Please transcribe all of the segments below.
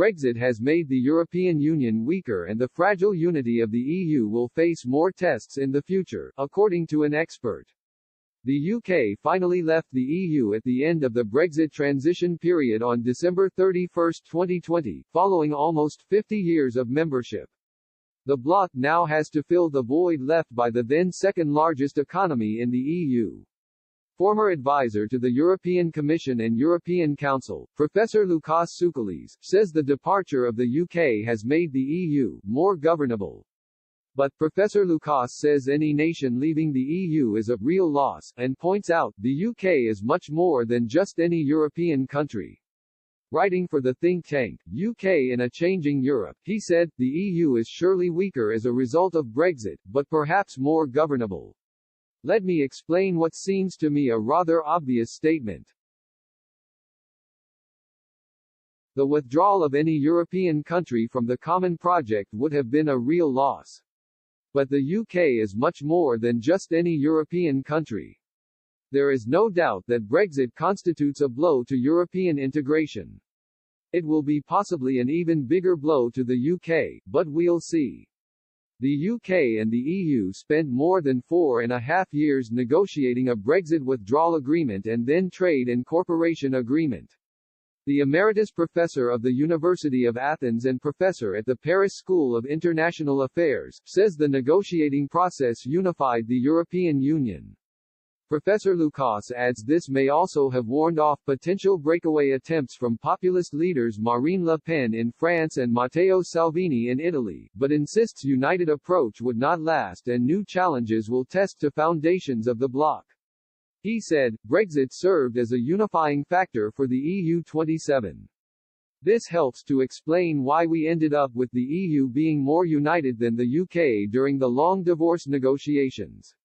Brexit has made the European Union weaker and the fragile unity of the EU will face more tests in the future, according to an expert. The UK finally left the EU at the end of the Brexit transition period on December 31, 2020, following almost 50 years of membership. The bloc now has to fill the void left by the then second-largest economy in the EU. Former advisor to the European Commission and European Council, Professor Lukas Tsoukalis, says the departure of the UK has made the EU more governable. But Professor Lukas says any nation leaving the EU is a real loss, and points out, the UK is much more than just any European country. Writing for the think tank, UK in a Changing Europe, he said, the EU is surely weaker as a result of Brexit, but perhaps more governable. Let me explain what seems to me a rather obvious statement. The withdrawal of any European country from the common project would have been a real loss. But the UK is much more than just any European country. There is no doubt that Brexit constitutes a blow to European integration. It will be possibly an even bigger blow to the UK, but we'll see. The UK and the EU spent more than 4.5 years negotiating a Brexit withdrawal agreement and then trade and cooperation agreement. The emeritus professor of the University of Athens and professor at the Paris School of International Affairs, says the negotiating process unified the European Union. Professor Lukas adds this may also have warned off potential breakaway attempts from populist leaders Marine Le Pen in France and Matteo Salvini in Italy, but insists united approach would not last and new challenges will test the foundations of the bloc. He said, Brexit served as a unifying factor for the EU 27. This helps to explain why we ended up with the EU being more united than the UK during the long divorce negotiations.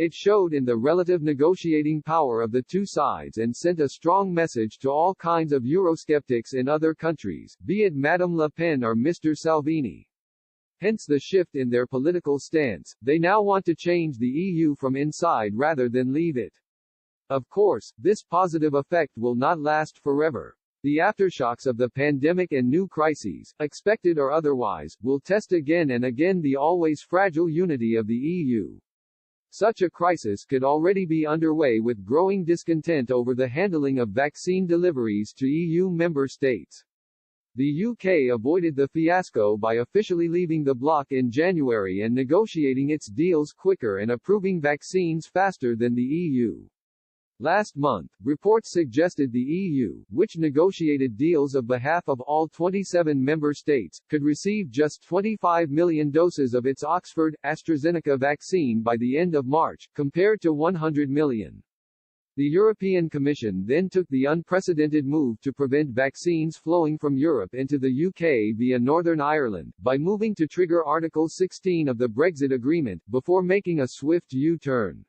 It showed in the relative negotiating power of the two sides and sent a strong message to all kinds of Eurosceptics in other countries, be it Madame Le Pen or Mr. Salvini. Hence the shift in their political stance, they now want to change the EU from inside rather than leave it. Of course, this positive effect will not last forever. The aftershocks of the pandemic and new crises, expected or otherwise, will test again and again the always fragile unity of the EU. Such a crisis could already be underway with growing discontent over the handling of vaccine deliveries to EU member states. The UK avoided the fiasco by officially leaving the bloc in January and negotiating its deals quicker and approving vaccines faster than the EU. Last month, reports suggested the EU, which negotiated deals on behalf of all 27 member states, could receive just 25 million doses of its Oxford AstraZeneca vaccine by the end of March, compared to 100 million. The European Commission then took the unprecedented move to prevent vaccines flowing from Europe into the UK via Northern Ireland, by moving to trigger Article 16 of the Brexit Agreement, before making a swift U-turn.